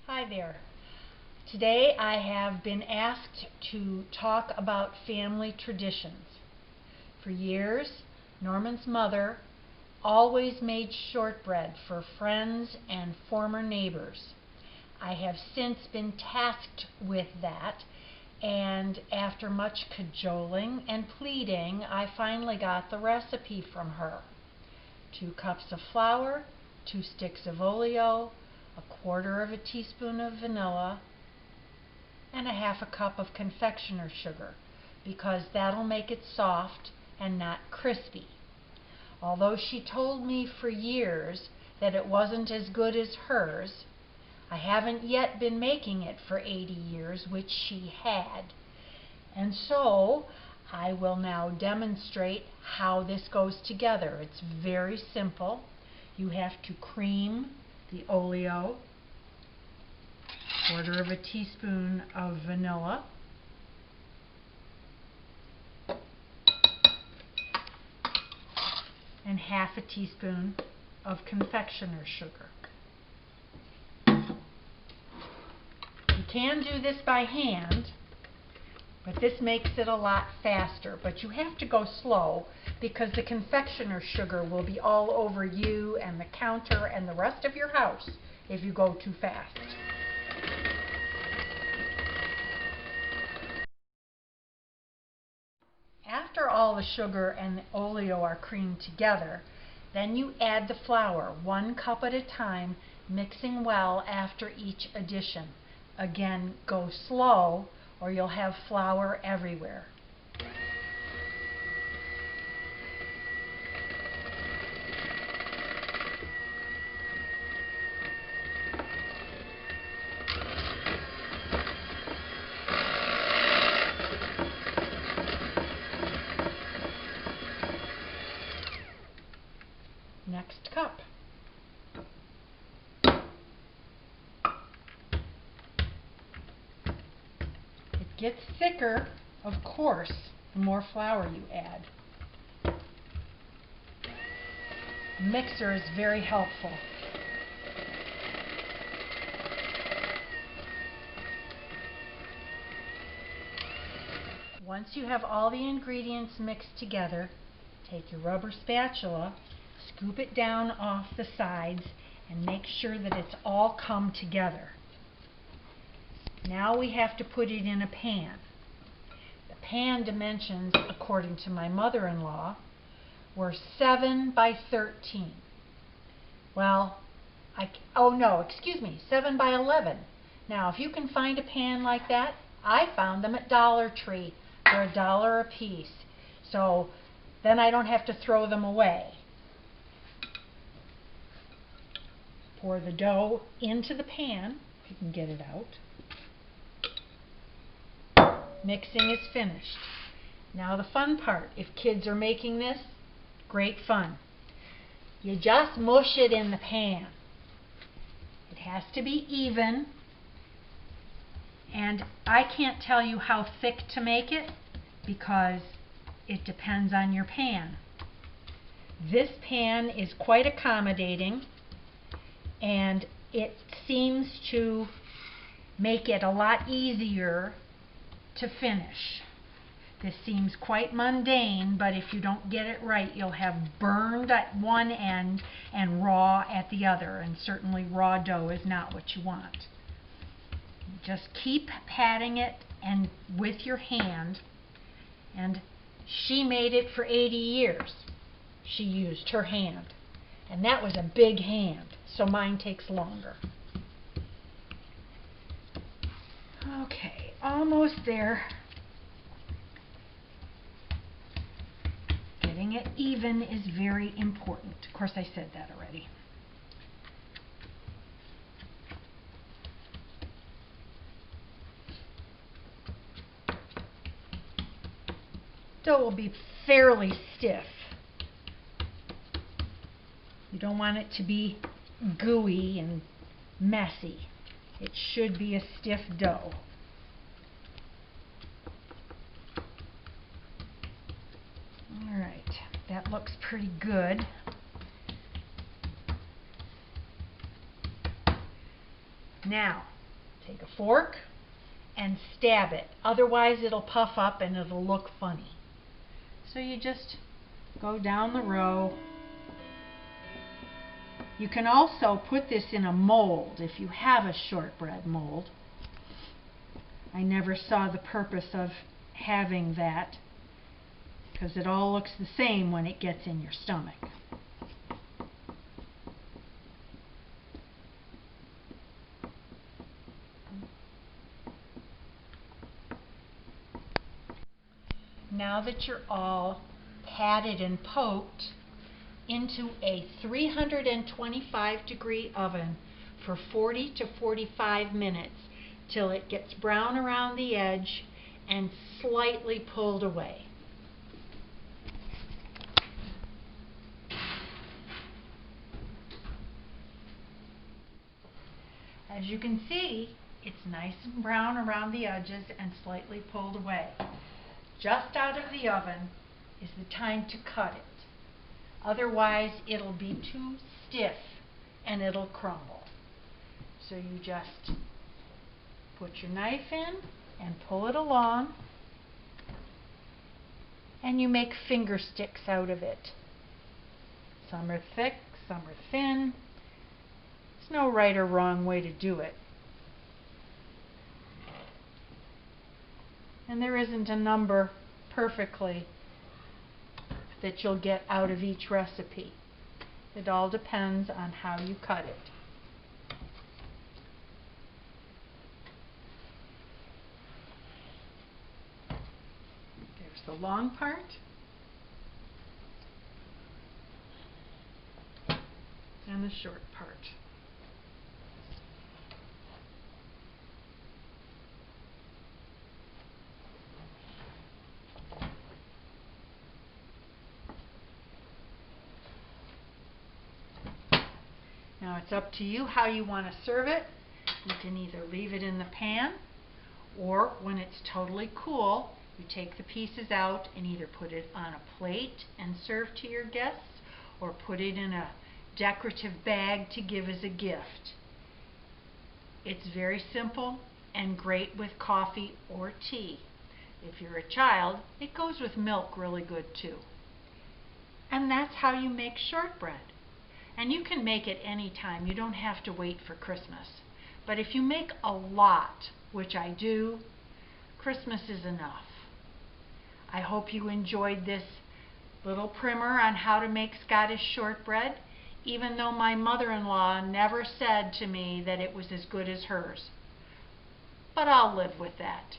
Hi there. Today I have been asked to talk about family traditions. For years, Norman's mother always made shortbread for friends and former neighbors. I have since been tasked with that, and after much cajoling and pleading, I finally got the recipe from her. 2 cups of flour, 2 sticks of oleo, 1/4 of a teaspoon of vanilla, and 1/2 cup of confectioner's sugar, because that'll make it soft and not crispy. Although she told me for years that it wasn't as good as hers, I haven't yet been making it for 80 years, which she had. And so I will now demonstrate how this goes together. It's very simple. You have to cream the oleo, 1/4 of a teaspoon of vanilla, and 1/2 teaspoon of confectioner's sugar. You can do this by hand, but this makes it a lot faster. But you have to go slow because the confectioner's sugar will be all over you and the counter and the rest of your house if you go too fast. After all the sugar and the oleo are creamed together, then you add the flour 1 cup at a time, mixing well after each addition. Again, go slow or you'll have flour everywhere. Next cup. It gets thicker, of course, the more flour you add. The mixer is very helpful. Once you have all the ingredients mixed together, take your rubber spatula, scoop it down off the sides, and make sure that it's all come together. Now we have to put it in a pan. The pan dimensions, according to my mother-in-law, were 7 by 13. Well, 7 by 11. Now, if you can find a pan like that, I found them at Dollar Tree for $1 a piece. So then I don't have to throw them away. Pour the dough into the pan, if you can get it out. Mixing is finished. Now the fun part. If kids are making this, great fun. You just mush it in the pan. It has to be even, and I can't tell you how thick to make it because it depends on your pan. This pan is quite accommodating, and it seems to make it a lot easier to finish. This seems quite mundane, but if you don't get it right, you'll have burned at one end and raw at the other, and certainly raw dough is not what you want. Just keep patting it and with your hand, and she made it for 80 years. She used her hand, and that was a big hand, so mine takes longer. Okay, almost there. Getting it even is very important. Of course, I said that already. Dough will be fairly stiff. You don't want it to be gooey and messy. It should be a stiff dough. All right, that looks pretty good. Now, Take a fork and stab it. Otherwise it'll puff up and it'll look funny. So you just go down the row. You can also put this in a mold if you have a shortbread mold. I never saw the purpose of having that because it all looks the same when it gets in your stomach. Now that you're all patted and poked, into a 325-degree oven for 40 to 45 minutes till it gets brown around the edge and slightly pulled away. As you can see, it's nice and brown around the edges and slightly pulled away. Just out of the oven is the time to cut it. Otherwise, it'll be too stiff and it'll crumble. So you just put your knife in and pull it along, and you make finger sticks out of it. Some are thick, some are thin. There's no right or wrong way to do it. And there isn't a number perfectly that you'll get out of each recipe. It all depends on how you cut it. There's the long part. And the short part. Now it's up to you how you want to serve it. You can either leave it in the pan, or when it's totally cool, you take the pieces out and either put it on a plate and serve to your guests, or put it in a decorative bag to give as a gift. It's very simple and great with coffee or tea. If you're a child, it goes with milk really good too. And that's how you make shortbread. And you can make it any time. You don't have to wait for Christmas. But if you make a lot, which I do, Christmas is enough. I hope you enjoyed this little primer on how to make Scottish shortbread, even though my mother-in-law never said to me that it was as good as hers. But I'll live with that.